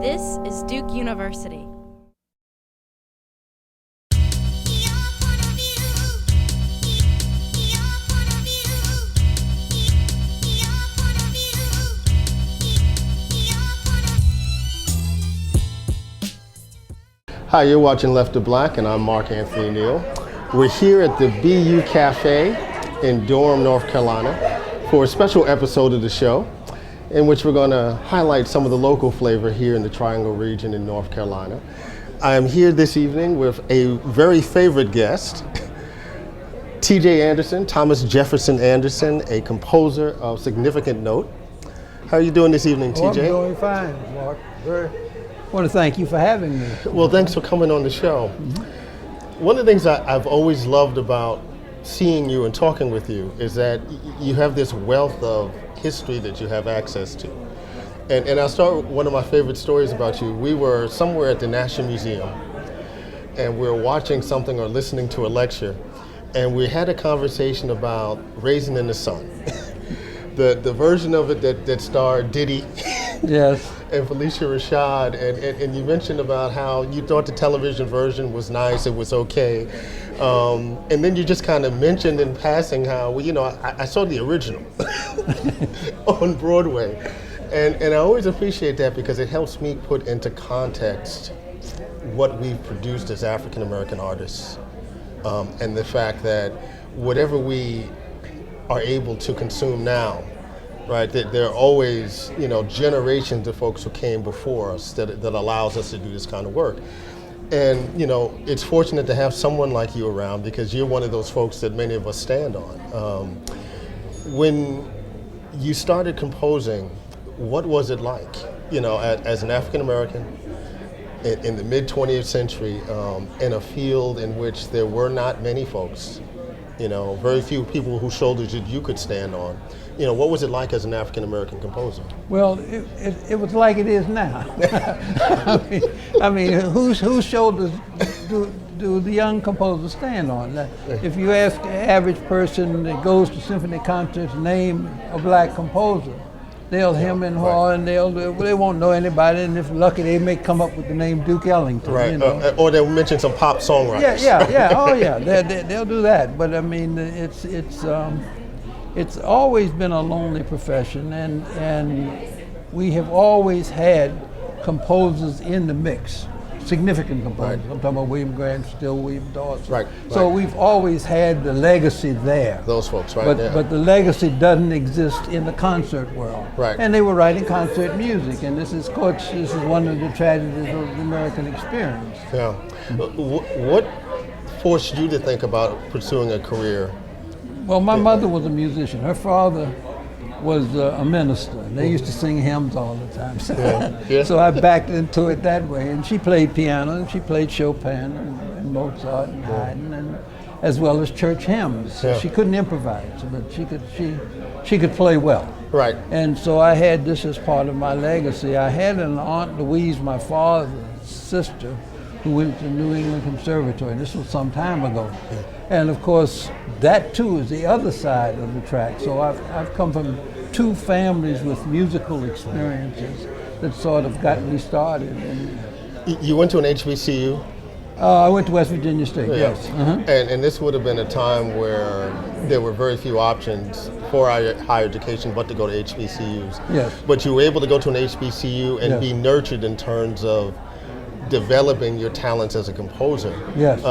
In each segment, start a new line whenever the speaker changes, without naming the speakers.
This is Duke University.
Hi, you're watching Left to Black, and I'm Anthony Neal. We're here at the BU Cafe in Durham, North Carolina, for a special episode of the show in which we're going to highlight some of the local flavor here in the Triangle region in North Carolina. I am here this evening with a very favorite guest, T.J. Anderson, Thomas Jefferson Anderson, a composer of significant note. How are you doing this evening, T.J.?
I'm doing fine, Mark. I want to thank you for having me.
Well, thanks for coming on the show. One of the things I've always loved about seeing you and talking with you is that you have this wealth of history that you have access to. And I'll start with one of my favorite stories about you. We were somewhere at the National Museum, and we were watching something or listening to a lecture, and we had a conversation about Raisin in the Sun. The version of it that starred Diddy.
Yes.
And Felicia Rashad, and you mentioned about how you thought the television version was nice, it was okay. And then you just kind of mentioned in passing how, well, you know, I saw the original on Broadway. And I always appreciate that because it helps me put into context what we've produced as African American artists. And the fact that whatever we are able to consume now, right, that there are always, you know, generations of folks who came before us that allows us to do this kind of work. And, you know, it's fortunate to have someone like you around because you're one of those folks that many of us stand on. When you started composing, what was it like, you know, as an African American in the mid 20th century in a field in which there were not many folks, you know, very few people whose shoulders you could stand on? You know, what was it like as an African American composer?
Well, it was like it is now. I mean, whose shoulders do the young composers stand on? If you ask an average person that goes to symphony concerts, name a black composer, they'll hem and haw, and they won't know anybody, and if lucky, they may come up with the name Duke Ellington.
Right,
you know?
Or they'll mention some pop songwriters.
Yeah. Oh, yeah. They'll do that. But I mean, it's always been a lonely profession, and we have always had composers in the mix, significant composers. Right. I'm talking about William Graham Still, William Dawson.
Right.
So we've always had the legacy there.
Those folks, right?
But the legacy doesn't exist in the concert world.
Right.
And they were writing concert music, and this is one of the tragedies of the American experience.
Yeah. What forced you to think about pursuing a career?
Well, my mother was a musician. Her father was a minister. They used to sing hymns all the time. So I backed into it that way. And she played piano, and she played Chopin and Mozart and Haydn, and as well as church hymns. So she couldn't improvise, but she could play well.
Right.
And so I had this as part of my legacy. I had an Aunt Louise, my father's sister, who went to New England Conservatory. This was some time ago. And of course, that too is the other side of the track. So I've come from two families with musical experiences that sort of got me started.
You went to an HBCU?
I went to West Virginia State, yes.
And this would have been a time where there were very few options for higher education but to go to HBCUs.
Yes.
But you were able to go to an HBCU and be nurtured in terms of developing your talents as a composer.
Yes.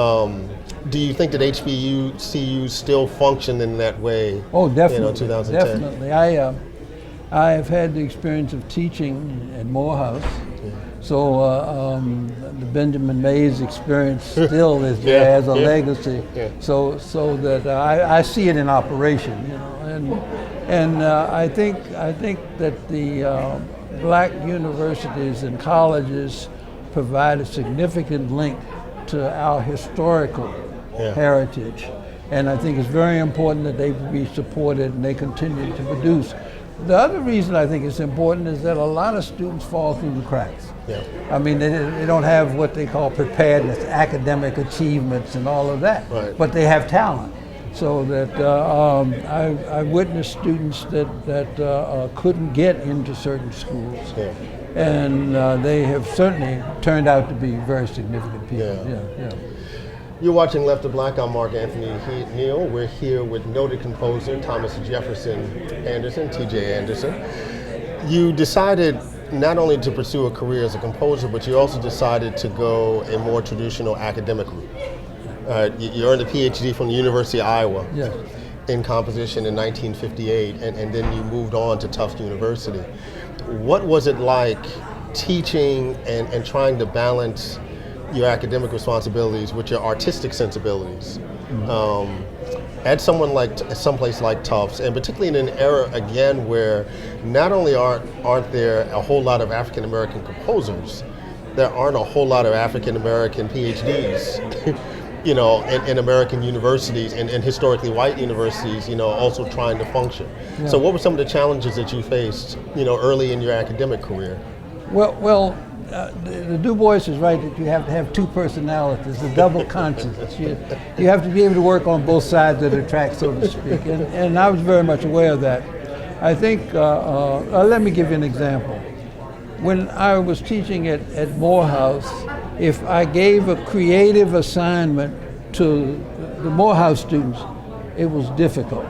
Do you think that HBCUs still function in that way?
Oh, definitely.
You know, 2010?
Definitely. I have had the experience of teaching at Morehouse. So the Benjamin Mays experience still is there as a legacy. So that I see it in operation, you know, and I think that the black universities and colleges provide a significant link to our historical heritage, and I think it's very important that they be supported and they continue to produce. The other reason I think it's important is that a lot of students fall through the cracks. I mean, they don't have what they call preparedness, academic achievements and all of that, but they have talent. So that I witnessed students that couldn't get into certain schools,
Yeah.
and they have certainly turned out to be very significant people.
Yeah. You're watching Left of Black. I'm Mark Anthony Neal. We're here with noted composer Thomas Jefferson Anderson, T.J. Anderson. You decided not only to pursue a career as a composer, but you also decided to go a more traditional academic route. You earned a PhD from the University of Iowa in composition in 1958, and then you moved on to Tufts University. What was it like teaching and trying to balance your academic responsibilities with your artistic sensibilities at someplace like Tufts, and particularly in an era again where not only aren't there a whole lot of African American composers, there aren't a whole lot of African American PhDs. In American universities and historically white universities, also trying to function. Yeah. So what were some of the challenges that you faced, early in your academic career?
Well, the Du Bois is right that you have to have two personalities, a double conscience. You have to be able to work on both sides of the track, so to speak. And I was very much aware of that. I think, let me give you an example. When I was teaching at Morehouse, if I gave a creative assignment to the Morehouse students, it was difficult.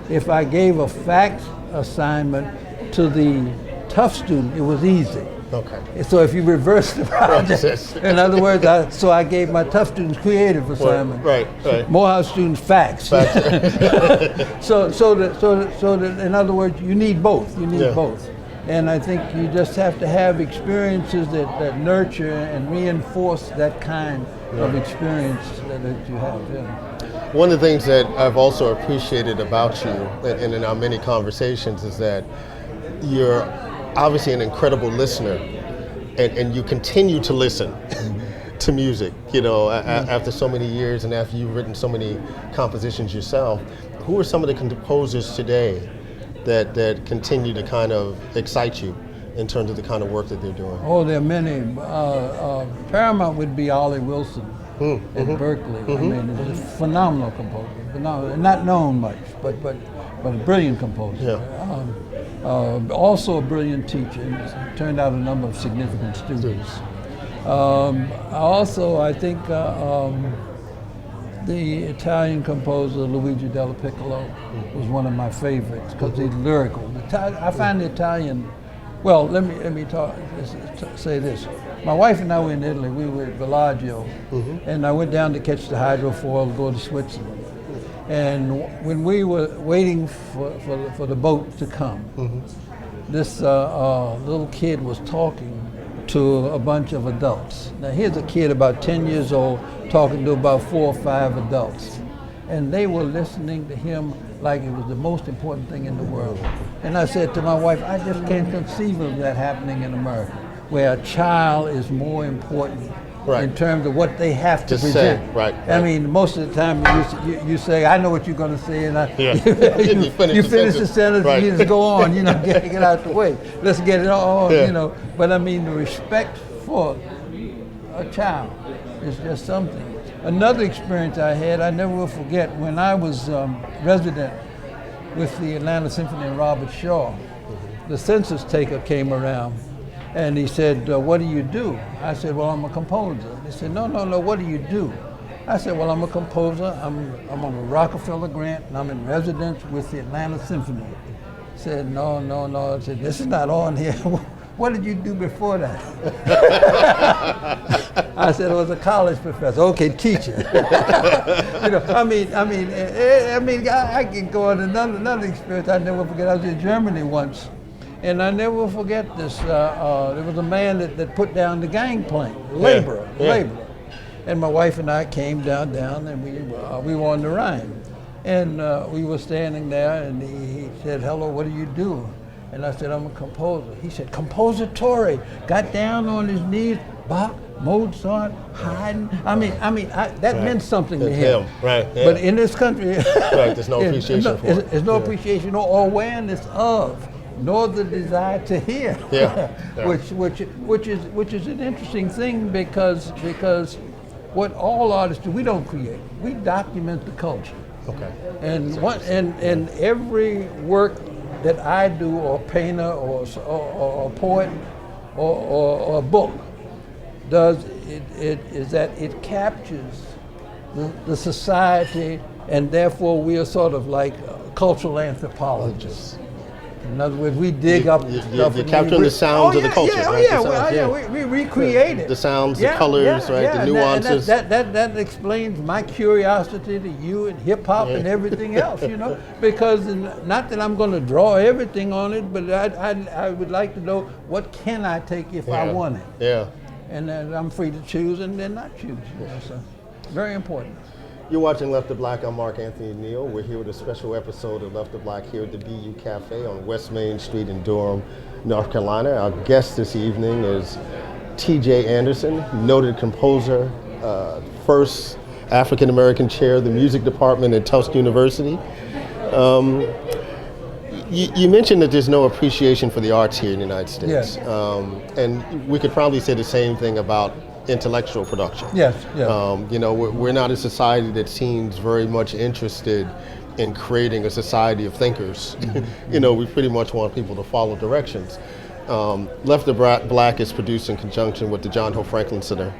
If I gave a fact assignment to the Tufts student, it was easy.
Okay.
So if you reverse the project, in other words, I gave my Tufts students creative assignment.
Right.
Morehouse students facts. so that in other words, you need both. You need both. And I think you just have to have experiences that nurture and reinforce that kind of experience that you have. Yeah.
One of the things that I've also appreciated about you and in our many conversations is that you're obviously an incredible listener and you continue to listen to music, after so many years and after you've written so many compositions yourself. Who are some of the composers today that continue to kind of excite you in terms of the kind of work that they're doing?
Oh, there are many. Paramount would be Ollie Wilson at Berkeley. I mean, he's a phenomenal composer, not known much, but a brilliant composer. Yeah. Also a brilliant teacher. He's turned out a number of significant students. I think the Italian composer Luigi Della Piccolo was one of my favorites because he's lyrical. I find the Italian. Well, let me say this. My wife and I were in Italy. We were at Bellagio, and I went down to catch the hydrofoil to go to Switzerland. And when we were waiting for the boat to come, this little kid was talking to a bunch of adults. Now here's a kid about 10 years old talking to about 4 or 5 adults. And they were listening to him like it was the most important thing in the world. And I said to my wife, I just can't conceive of that happening in America, where a child is more important in terms of what they have to present.
Right.
I mean, most of the time you say, I know what you're going to say, and you finish the sentence, and you just go on, get out the way. Let's get it on, But I mean, the respect for a child is just something. Another experience I had, I never will forget, when I was resident with the Atlanta Symphony and Robert Shaw, the census taker came around. And he said, what do you do? I said, well, I'm a composer. He said, no, what do you do? I said, well, I'm a composer. I'm on a Rockefeller grant, and I'm in residence with the Atlanta Symphony. He said, no. I said, this is not on here. What did you do before that? I said, I was a college professor. Okay, teacher. I can go on another experience I never forget. I was in Germany once. And I never forget this. There was a man that put down the gangplank, laborer. And my wife and I came down, and we were on the Rhine. And we were standing there, and he said, hello, what do you do? And I said, I'm a composer. He said, compositore. Got down on his knees, Bach, Mozart, Haydn. That meant something to him.
Right. Yeah.
But in this country,
there's no appreciation for it.
There's no appreciation or awareness of, nor the desire to hear. Which is an interesting thing because what all artists do, we don't create. We document the culture.
Okay.
And every work that I do, or painter, or poet, or a book, does it is that it captures the society, and therefore we are sort of like cultural anthropologists. In other words, we dig up stuff.
You're capturing the sounds of the culture, right?
We recreate it.
The sounds, the colors, right? The nuances.
That explains my curiosity to you and hip hop and everything else, you know. Because not that I'm going to draw everything on it, but I would like to know what can I take if I want it.
Yeah.
And then I'm free to choose and then not choose. You know, so very important.
You're watching Left of Black. I'm Mark Anthony Neal. We're here with a special episode of Left of Black here at the BU Cafe on West Main Street in Durham, North Carolina. Our guest this evening is T.J. Anderson, noted composer, first African-American chair of the music department at Tufts University. You mentioned that there's no appreciation for the arts here in the United States.
Yes.
And we could probably say the same thing about intellectual production.
Yes.
You know, we're not a society that seems very much interested in creating a society of thinkers. You know, we pretty much want people to follow directions. Left of Black is produced in conjunction with the John Hope Franklin Center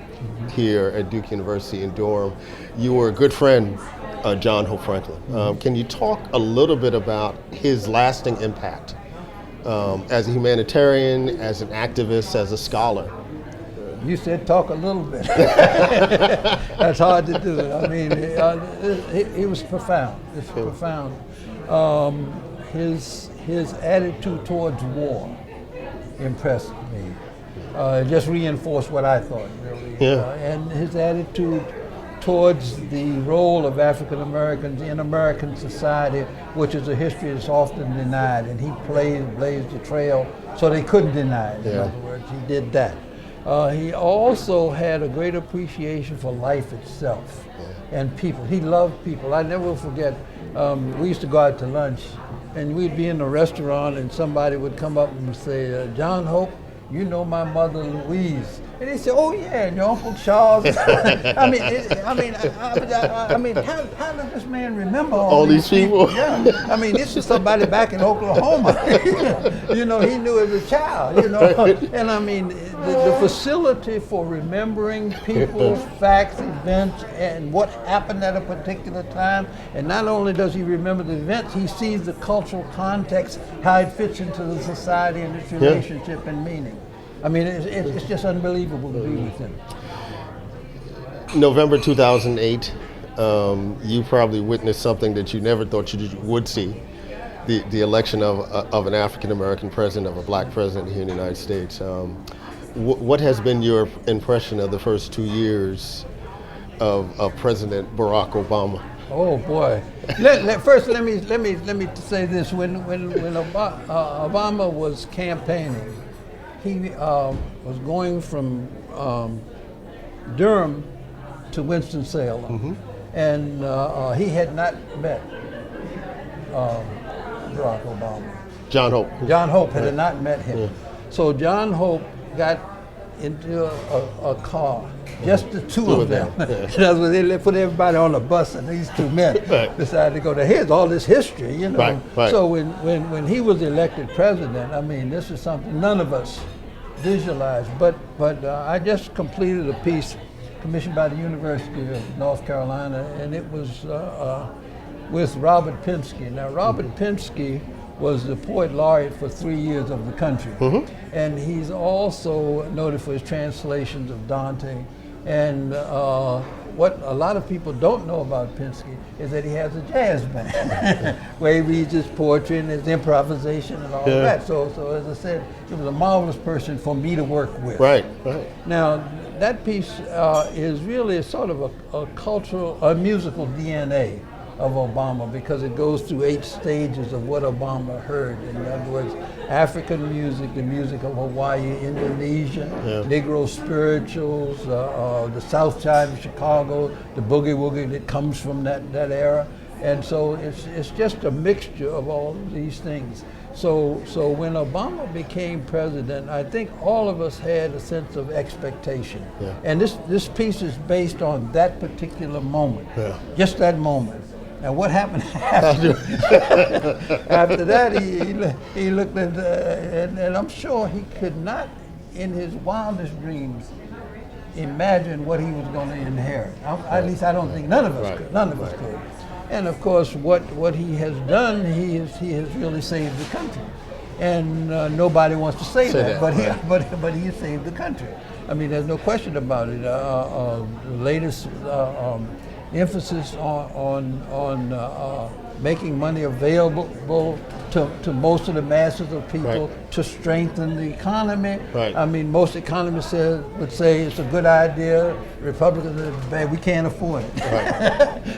here at Duke University in Durham. You were a good friend of John Hope Franklin. Can you talk a little bit about his lasting impact as a humanitarian, as an activist, as a scholar?
You said talk a little bit. That's hard to do. I mean, it was profound. It's profound. His attitude towards war impressed me. It just reinforced what I thought, really. And his attitude towards the role of African Americans in American society, which is a history that's often denied, and he blazed the trail so they couldn't deny it. In other words, he did that. He also had a great appreciation for life itself and people. He loved people. I never forget, we used to go out to lunch and we'd be in a restaurant and somebody would come up and say, John Hope, you know my mother Louise. And he said, oh yeah, and your Uncle Charles. I mean, how does this man remember all these people? Yeah. I mean, this is somebody back in Oklahoma. You know, he knew as a child, you know. And I mean, the facility for remembering people, facts, events, and what happened at a particular time. And not only does he remember the events, he sees the cultural context, how it fits into the society and its relationship and meaning. I mean, it's just unbelievable to be with him.
November 2008, you probably witnessed something that you never thought you would see, the election of an African-American president, of a black president here in the United States. What has been your impression of the first 2 years of President Barack Obama?
Oh boy! First, let me say this: when Obama was campaigning, he was going from Durham to Winston-Salem, and he had not met Barack Obama.
John Hope.
John Hope had not met him. So John Hope got into a car, just the two of them. In other words, they put everybody on a bus, and these two men decided to go there. Here's all this history, you know. So when he was elected president, I mean, this is something none of us visualized. But I just completed a piece commissioned by the University of North Carolina, and it was with Robert Pinsky. Now, Robert Pinsky was the poet laureate for 3 years of the country. And he's also noted for his translations of Dante. And what a lot of people don't know about Pinsky is that he has a jazz band where he reads his poetry and his improvisation and all of that. So as I said, he was a marvelous person for me to work with.
Right.
Now, that piece is really sort of a musical DNA of Obama, because it goes through 8 stages of what Obama heard. In other words, African music, the music of Hawaii, Indonesia, Negro spirituals, the South Side of Chicago, the boogie woogie that comes from that era. And so it's just a mixture of all of these things. So when Obama became president, I think all of us had a sense of expectation. And this piece is based on that particular moment, just that moment. Now, what happened after, after that? He looked at, and I'm sure he could not, in his wildest dreams, imagine what he was going to inherit. At least I don't think none of us could. None of us could. And of course, what he has done, he has really saved the country. And nobody wants to say that, but he has saved the country. I mean, there's no question about it. The latest emphasis on making money available to most of the masses of people to strengthen the economy. I mean, most economists would say it's a good idea. Republicans are bad. We can't afford it.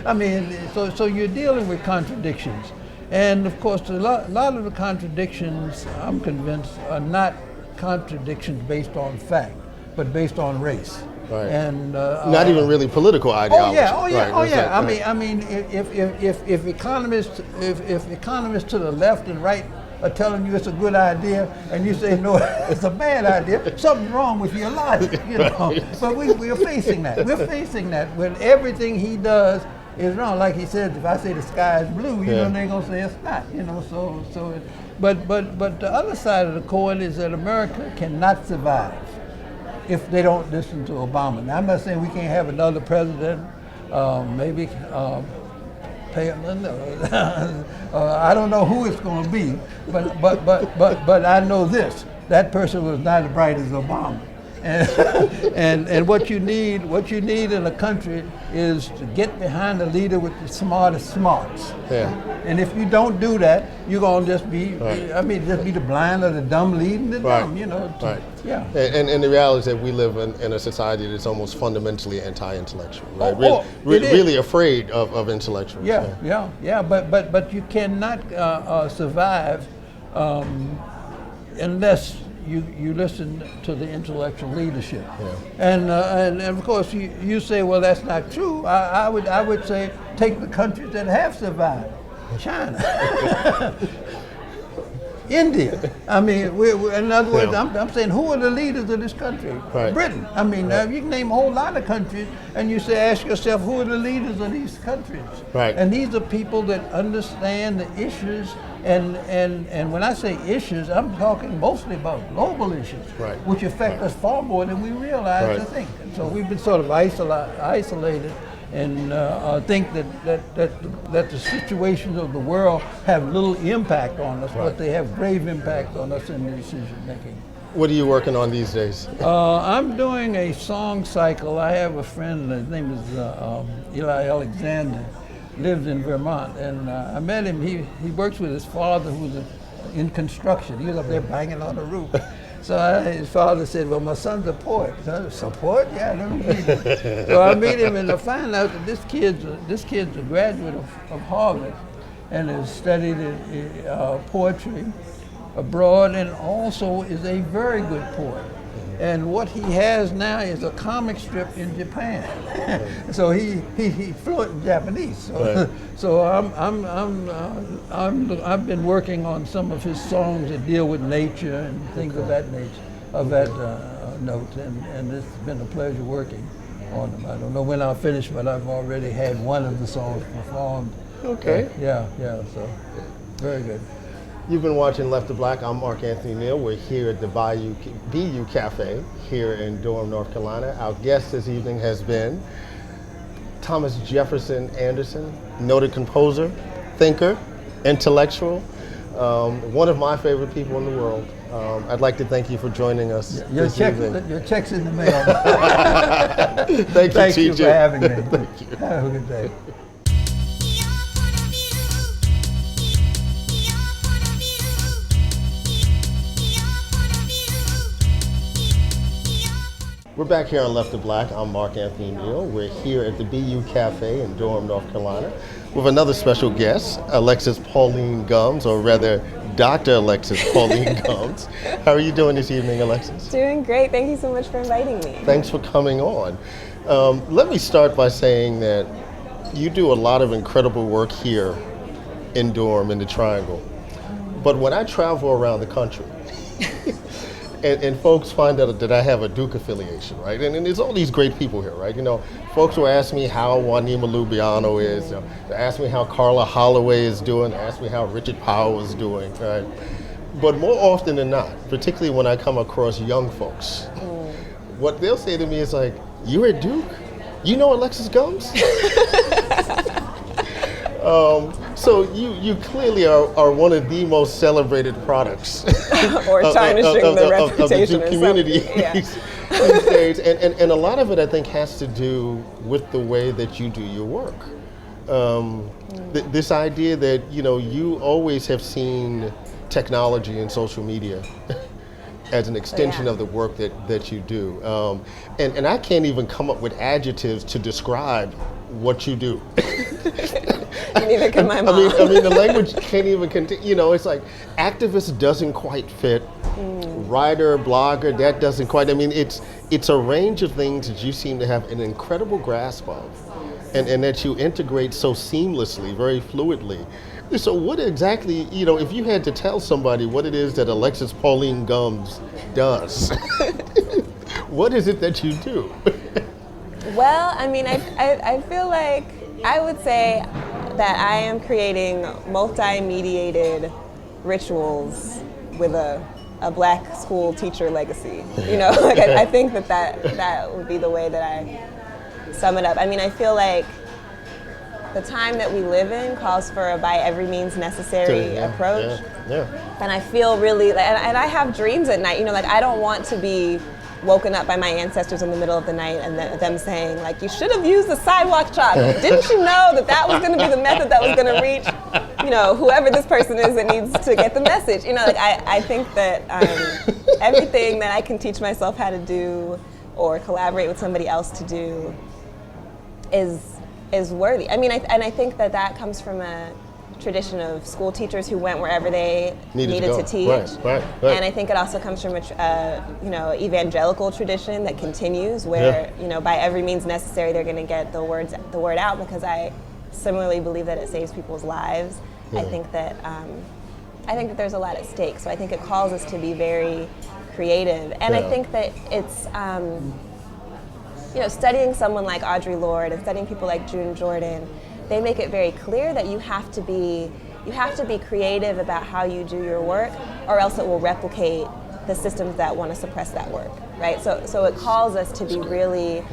I mean, so you're dealing with contradictions. And of course, a lot of the contradictions, I'm convinced, are not contradictions based on fact, but based on race. And
not even really political ideology.
I mean, if economists to the left and right are telling you it's a good idea, and you say no, it's a bad idea, something's wrong with your logic, you know. But we're facing that. We're facing that when everything he does is wrong. Like he said, if I say the sky is blue, you know, they're gonna say it's not. You know, but the other side of the coin is that America cannot survive if they don't listen to Obama. Now, I'm not saying we can't have another president, maybe I don't know who it's going to be, but I know this: that person was not as bright as Obama. And what you need in a country is to get behind a leader with the smartest smarts. And if you don't do that, you're gonna just be, just be the blind or the dumb leading the dumb, you know.
And the reality is that we live in a society that's almost fundamentally anti-intellectual, right? Really afraid of intellectuals.
But you cannot survive unless you listen to the intellectual leadership. And of course you say, well, that's not true. I would say take the countries that have survived. China. India. I mean, in other words, I'm saying, who are the leaders of this country? Britain. I mean, you can name a whole lot of countries, and you say, ask yourself, who are the leaders of these countries? And these are people that understand the issues, and when I say issues, I'm talking mostly about global issues, which affect us far more than we realize to think. And so we've been sort of isolated. And think that the situations of the world have little impact on us, but they have grave impact on us in the decision making.
What are you working on these days?
I'm doing a song cycle. I have a friend, his name is Eli Alexander, lives in Vermont, and I met him. He works with his father, who's in construction. He was up there banging on the roof. So his father said, well, my son's a poet. So I said, a poet? Yeah, let me meet him. So I meet him, and I find out that this kid's a graduate of Harvard and has studied poetry abroad and also is a very good poet. And what he has now is a comic strip in Japan. So he's fluent in Japanese. So I've been working on some of his songs that deal with nature and things of that nature, of that note, and it's been a pleasure working on them. I don't know when I'll finish, but I've already had one of the songs performed. So very good.
You've been watching Left to Black. I'm Mark Anthony Neal. We're here at the BU Cafe here in Durham, North Carolina. Our guest this evening has been Thomas Jefferson Anderson, noted composer, thinker, intellectual, one of my favorite people in the world. I'd like to thank you for joining us this evening.
Your check's in the mail.
Thank you
for having me.
Thank you.
Have a good day.
We're back here on Left to Black. I'm Mark Anthony Neal. We're here at the BU Cafe in Durham, North Carolina, with another special guest, Alexis Pauline Gumbs, or rather, Dr. Alexis Pauline Gumbs. How are you doing this evening, Alexis?
Doing great. Thank you so much for inviting me.
Thanks for coming on. Let me start by saying that you do a lot of incredible work here in Durham, in the Triangle. But when I travel around the country, and folks find out that I have a Duke affiliation, right? And there's all these great people here, right? You know, folks will ask me how Juanima Lubiano is, they ask me how Carla Holloway is doing, they ask me how Richard Powell is doing, right? But more often than not, particularly when I come across young folks, what they'll say to me is like, "You're at Duke? You know Alexis Gumbs?" So you clearly are one of the most celebrated products,
or tarnishing the reputation
of the Duke community
yeah.
these days, and a lot of it I think has to do with the way that you do your work. This idea that you always have seen technology and social media as an extension of the work that you do, and I can't even come up with adjectives to describe what you do.
Neither can my mom.
I mean, the language can't even continue. It's like activist doesn't quite fit. Writer, blogger, that doesn't quite. I mean, it's a range of things that you seem to have an incredible grasp of, and that you integrate so seamlessly, very fluidly. So what exactly, if you had to tell somebody what it is that Alexis Pauline Gumbs does, what is it that you do?
Well, I mean, I feel like I would say that I am creating multi-mediated rituals with a black school teacher legacy. Like I think that would be the way that I sum it up. I mean, I feel like the time that we live in calls for a by every means necessary approach. And I feel really, and I have dreams at night, like I don't want to be woken up by my ancestors in the middle of the night and them saying, like, you should have used the sidewalk chalk. Didn't you know that was going to be the method that was going to reach, whoever this person is that needs to get the message? Like I think that everything that I can teach myself how to do or collaborate with somebody else to do is worthy. I mean, I think that comes from a tradition of school teachers who went wherever they needed to teach. Right. And I think it also comes from a evangelical tradition that continues where by every means necessary they're going to get the word out, because I similarly believe that it saves people's lives. I think that there's a lot at stake. So I think it calls us to be very creative, and I think that it's studying someone like Audre Lorde and studying people like June Jordan, they make it very clear that you have to be creative about how you do your work, or else it will replicate the systems that want to suppress that work, right? So it calls us to be really,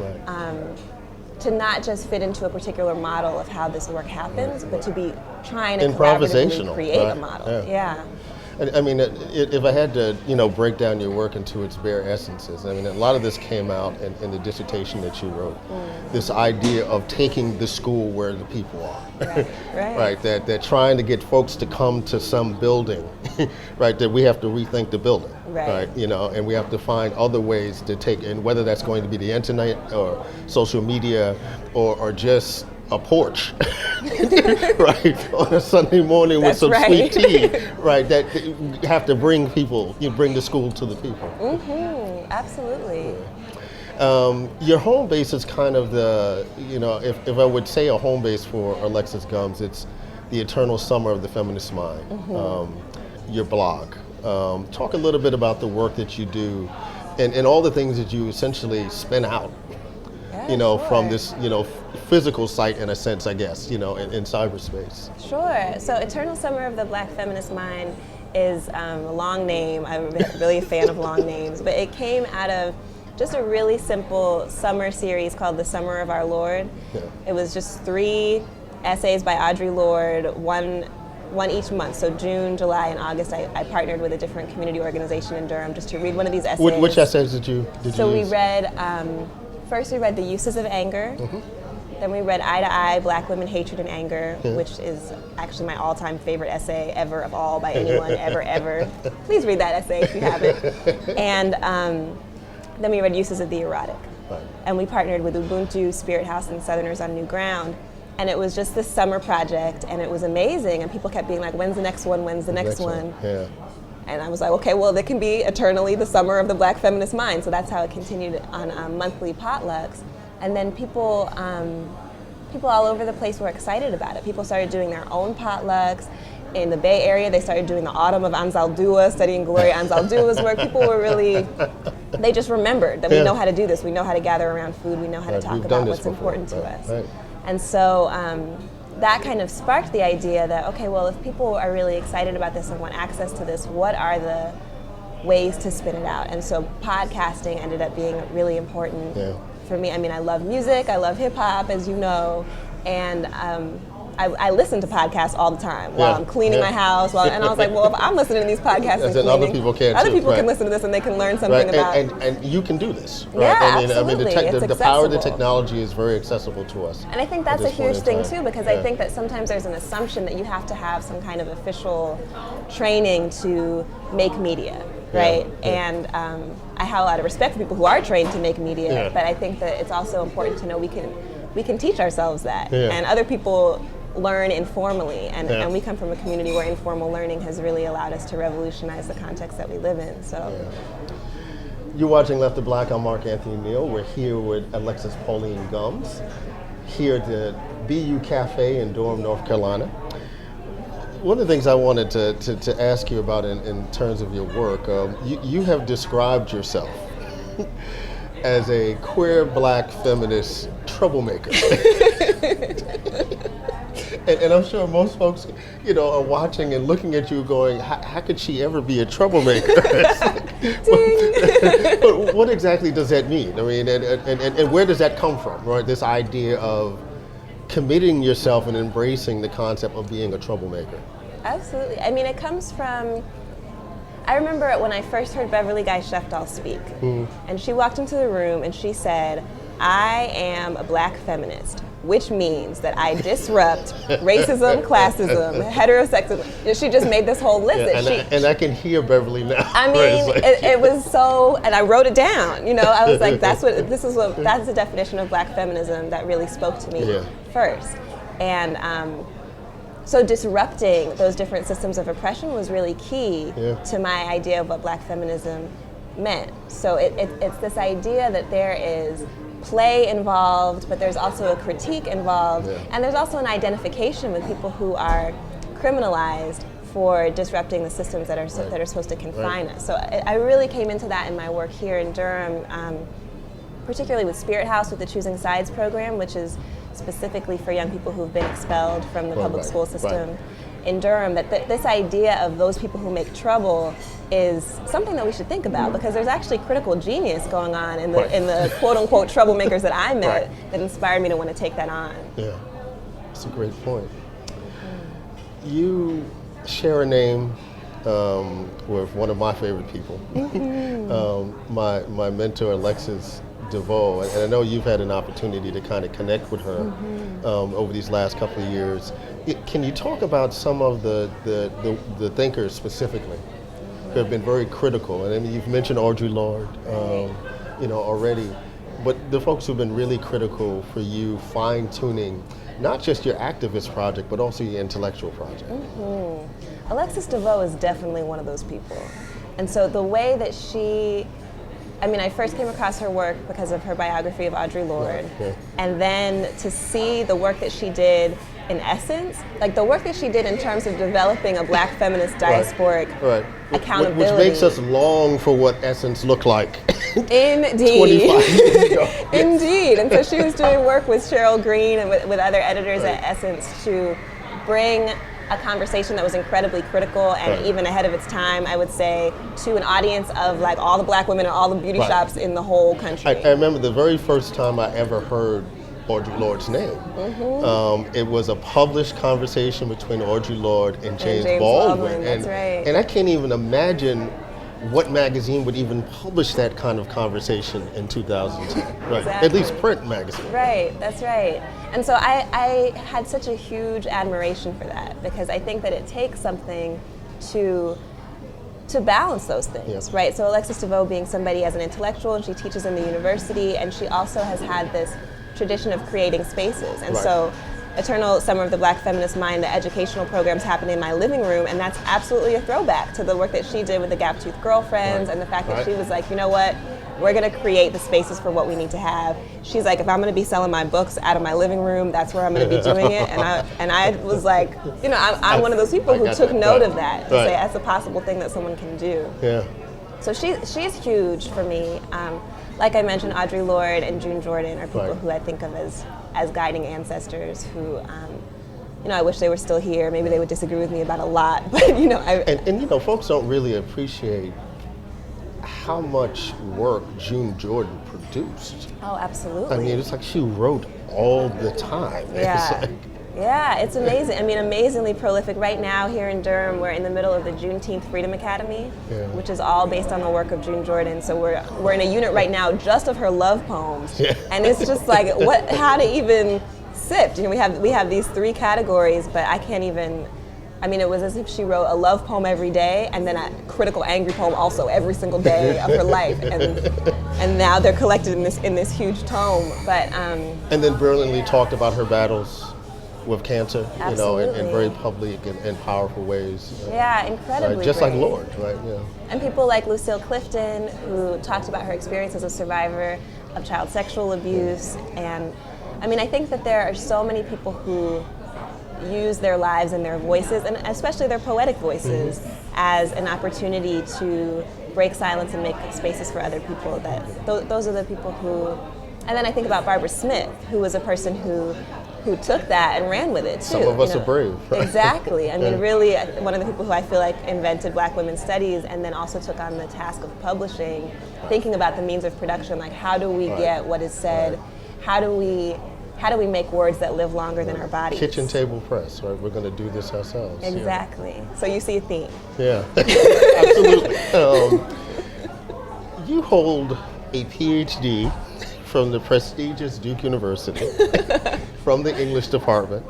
to not just fit into a particular model of how this work happens, but to be trying to collaboratively create a model. Yeah.
I mean, if I had to, break down your work into its bare essences, I mean, a lot of this came out in the dissertation that you wrote. This idea of taking the school where the people are, right? That trying to get folks to come to some building, right? That we have to rethink the building, right? And we have to find other ways to take, and whether that's going to be the internet or social media or just a porch, right, on a Sunday morning with some sweet tea, right, that you have to bring people, bring the school to the people.
Absolutely.
Your home base is kind of the, if I would say a home base for Alexis Gumbs, it's the eternal summer of the feminist mind, your blog. Talk a little bit about the work that you do and all the things that you essentially spin out, from this, physical site in a sense, I guess, in cyberspace.
Sure. So Eternal Summer of the Black Feminist Mind is a long name. I'm really a fan of long names, but it came out of just a really simple summer series called The Summer of Our Lord. It was just 3 essays by Audre Lorde, one each month. So June, July, and August, I partnered with a different community organization in Durham just to read one of these essays.
Which essays did you use?
We read, first we read The Uses of Anger. Then we read Eye to Eye, Black Women, Hatred, and Anger, which is actually my all-time favorite essay ever of all by anyone, ever. Please read that essay if you haven't. And then we read Uses of the Erotic. And we partnered with Ubuntu, Spirit House, and Southerners on New Ground. And it was just this summer project, and it was amazing. And people kept being like, when's the next one? When's the next one? Yeah. And I was like, okay, well, there can be eternally the summer of the Black feminist mind. So that's how it continued on monthly potlucks. And then people all over the place were excited about it. People started doing their own potlucks, in the Bay Area, they started doing the Autumn of Anzaldúa, studying Gloria Anzaldúa's work. People were really, they just remembered that we know how to do this. We know how to gather around food. We know how to talk about what's important to us.
Right.
And so that kind of sparked the idea that, okay, well, if people are really excited about this and want access to this, what are the ways to spin it out? And so podcasting ended up being really important for me. I mean, I love music, I love hip hop, as you know, and I listen to podcasts all the time while I'm cleaning my house. And I was like, well, if I'm listening to these podcasts and cleaning,
other people can
other
too.
people can listen to this and they can learn something about.
And you can do this, right?
Yeah,
I mean,
absolutely.
the power of the technology is very accessible to us.
And I think that's a huge thing too, because I think that sometimes there's an assumption that you have to have some kind of official training to make media, right? And I have a lot of respect for people who are trained to make media, but I think that it's also important to know we can teach ourselves that, and other people learn informally, and we come from a community where informal learning has really allowed us to revolutionize the context that we live in. So,
You're watching Left to Black. I'm Mark Anthony Neal. We're here with Alexis Pauline Gumbs, here at the BU Cafe in Durham, North Carolina. One of the things I wanted to ask you about in terms of your work, you have described yourself as a queer black feminist troublemaker. And I'm sure most folks, are watching and looking at you going, how could she ever be a troublemaker? But what exactly does that mean? I mean, and where does that come from, right? This idea of committing yourself and embracing the concept of being a troublemaker.
Absolutely. I mean, it comes from, I remember when I first heard Beverly Guy Sheftall speak, and she walked into the room and she said, I am a black feminist, which means that I disrupt racism, classism, heterosexism. She just made this whole list.
And I can hear Beverly now.
I mean, it was so, and I wrote it down. I was like, that's the definition of black feminism that really spoke to me first. And so disrupting those different systems of oppression was really key to my idea of what black feminism meant. So it's this idea that there is play involved, but there's also a critique involved, and there's also an identification with people who are criminalized for disrupting the systems that are supposed to confine us. So I really came into that in my work here in Durham, particularly with Spirit House, with the Choosing Sides program, which is specifically for young people who've been expelled from the public school system in Durham, that this idea of those people who make trouble is something that we should think about, because there's actually critical genius going on in the quote-unquote troublemakers that I met that inspired me to want to take that on. Yeah,
that's a great point. You share a name with one of my favorite people, my mentor, Alexis DeVoe, and I know you've had an opportunity to kind of connect with her over these last couple of years. Can you talk about some of the thinkers specifically who have been very critical? And I mean, you've mentioned Audre Lorde, already, but the folks who've been really critical for you fine-tuning not just your activist project, but also your intellectual project.
Alexis DeVoe is definitely one of those people. And so the way that I first came across her work because of her biography of Audre Lorde, and then to see the work that she did in Essence, like the work that she did in terms of developing a black feminist diasporic accountability.
Which makes us long for what Essence looked like.
Indeed.
25 years ago.
Indeed. And so she was doing work with Cheryl Green and with other editors at Essence to bring a conversation that was incredibly critical and even ahead of its time, I would say, to an audience of like all the black women in all the beauty shops in the whole country.
I remember the very first time I ever heard Audre Lorde's name. It was a published conversation between Audre Lorde and James Baldwin.
That's right.
And I can't even imagine what magazine would even publish that kind of conversation in 2010. Right.
Exactly.
At least print magazine.
Right, that's right. And so I had such a huge admiration for that, because I think that it takes something to balance those things, right? So Alexis DeVoe being somebody as an intellectual, and she teaches in the university, and she also has had this tradition of creating spaces. And so Eternal Summer of the Black Feminist Mind, the educational programs happen in my living room, and that's absolutely a throwback to the work that she did with the Gap Tooth Girlfriends and the fact that she was like, you know what, We're gonna create the spaces for what we need to have. She's like, if I'm gonna be selling my books out of my living room, that's where I'm gonna be doing it. And I was like, I'm one of those people who took note of that to say that's a possible thing that someone can do.
Yeah. So
she's huge for me. Like I mentioned, Audre Lorde and June Jordan are people who I think of as guiding ancestors who, I wish they were still here. Maybe they would disagree with me about a lot, but
And folks don't really appreciate how much work June Jordan produced.
Oh, absolutely.
I mean, it's like she wrote all the time.
Yeah. Yeah, it's amazing. I mean, amazingly prolific. Right now here in Durham, we're in the middle of the Juneteenth Freedom Academy, which is all based on the work of June Jordan. So we're in a unit right now just of her love poems. Yeah. And it's just like, how to even sift. We have these 3 categories, but I can't even, it was as if she wrote a love poem every day and then a critical angry poem also every single day of her life. And now they're collected in this huge tome. But
and then brilliantly talked about her battles with cancer, in very public and powerful ways.
Yeah, incredibly.
Right? Just
great.
like Lorde, right? Yeah.
And people like Lucille Clifton, who talked about her experience as a survivor of child sexual abuse. And I think that there are so many people who use their lives and their voices, and especially their poetic voices, as an opportunity to break silence and make spaces for other people. Those are the people who, and then I think about Barbara Smith, who was a person who took that and ran with it too.
Some of us are brave. Right?
Exactly. Really, one of the people who I feel like invented Black women's studies, and then also took on the task of publishing, thinking about the means of production, like how do we get what is said, how do we make words that live longer than our bodies?
Kitchen table press, right? We're going to do this ourselves.
Exactly. Yeah. So you see a theme.
Yeah, absolutely. You hold a PhD from the prestigious Duke University, from the English department,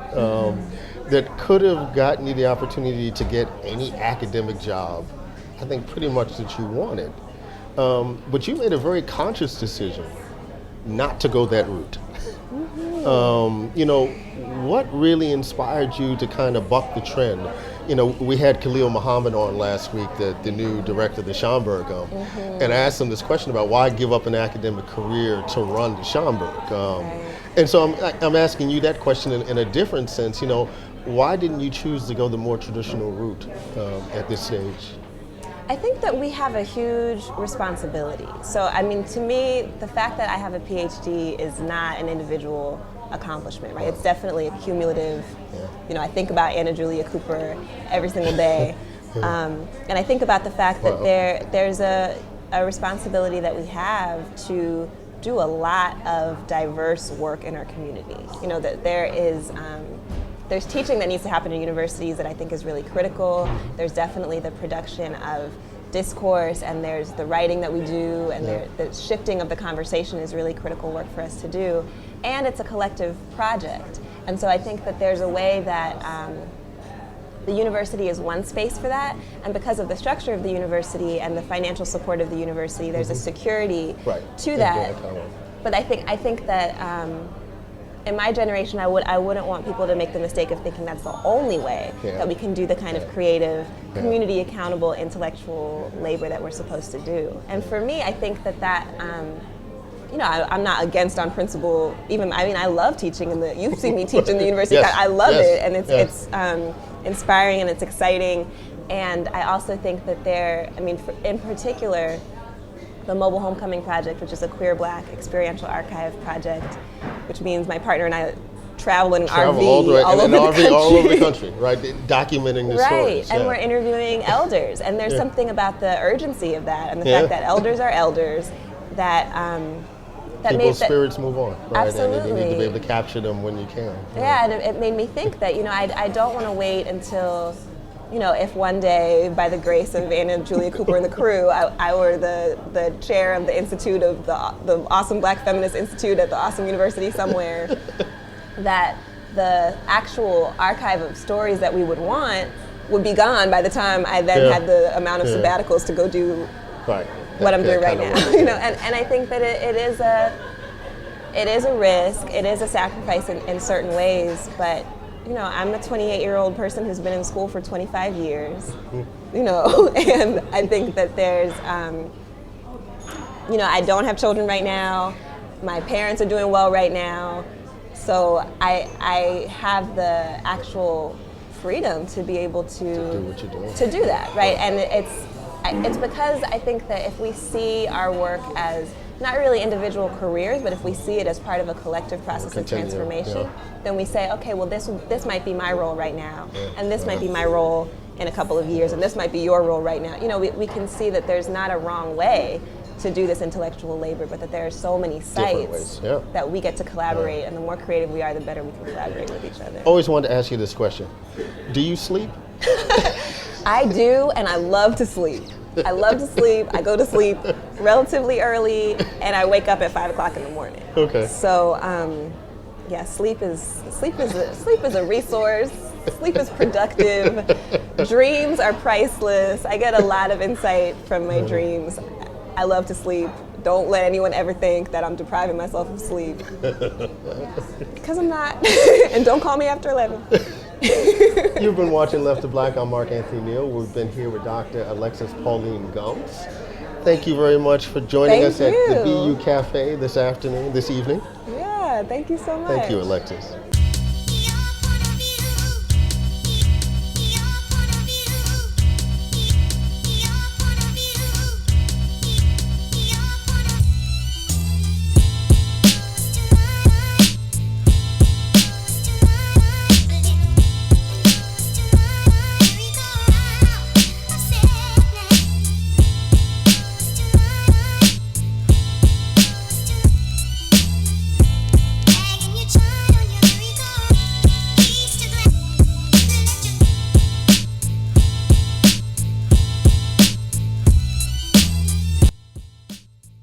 that could have gotten you the opportunity to get any academic job, I think pretty much that you wanted. But you made a very conscious decision not to go that route. What really inspired you to kind of buck the trend? We had Khalil Muhammad on last week, the new director of the Schomburg, and I asked him this question about why give up an academic career to run the Schomburg. And so I'm asking you that question in a different sense. Why didn't you choose to go the more traditional route at this stage?
I think that we have a huge responsibility. So, to me, the fact that I have a PhD is not an individual accomplishment, right? It's definitely a cumulative, I think about Anna Julia Cooper every single day. And I think about the fact that there's a responsibility that we have to do a lot of diverse work in our community. That there's teaching that needs to happen in universities that I think is really critical. There's definitely the production of discourse, and there's the writing that we do, and the shifting of the conversation is really critical work for us to do. And it's a collective project. And so I think that there's a way that the university is one space for that, and because of the structure of the university and the financial support of the university, there's a security to that. But I think that in my generation, I wouldn't want people to make the mistake of thinking that's the only way that we can do the kind of creative, community accountable, intellectual labor that we're supposed to do. And for me, I think that I'm not against on principle. I love teaching you've seen me teach in the university. I love it, and it's inspiring and it's exciting. And I also think that in particular, the Mobile Homecoming Project, which is a queer Black experiential archive project, which means my partner and I travel in an RV all over the country,
right? Documenting the stories.
Right, and we're interviewing elders, and there's something about the urgency of that, and the fact that elders are elders, that
people's spirits move on, right?
Absolutely.
And you need to be able to capture them when you can.
Yeah, and it made me think that I don't want to wait until, if one day, by the grace of Anna Julia Cooper and the crew, I were the chair of the institute of the awesome Black Feminist Institute at the awesome university somewhere, that the actual archive of stories that we would want would be gone by the time I then had the amount of sabbaticals to go do what I'm doing right now. And I think that it is a risk, it is a sacrifice in certain ways, but I'm a 28-year-old person who's been in school for 25 years, and I think that there's, you know, I don't have children right now. My parents are doing well right now. So I have the actual freedom to be able to
do what you're doing.
To do that, right? And it's because I think that if we see our work as not really individual careers, but if we see it as part of a collective process of transformation, then we say, okay, well, this might be my role right now, and this might be my role in a couple of years, and this might be your role right now. You know, we can see that there's not a wrong way to do this intellectual labor, but that there are so many sites that we get to collaborate, and the more creative we are, the better we can collaborate with each other.
Always wanted to ask you this question. Do you sleep?
I do, and I love to sleep. I love to sleep. I go to sleep relatively early, and I wake up at 5 o'clock in the morning.
Okay.
So, yeah, sleep is a resource. Sleep is productive. Dreams are priceless. I get a lot of insight from my dreams. I love to sleep. Don't let anyone ever think that I'm depriving myself of sleep. Because I'm not. And don't call me after 11.
You've been watching Left to Black. I'm Mark Anthony Neal. We've been here with Dr. Alexis Pauline Gumbs. Thank you very much for joining us at the BU Cafe this evening.
Yeah, thank you so much.
Thank you, Alexis.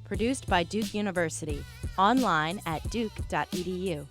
Produced by Duke University. Online at duke.edu.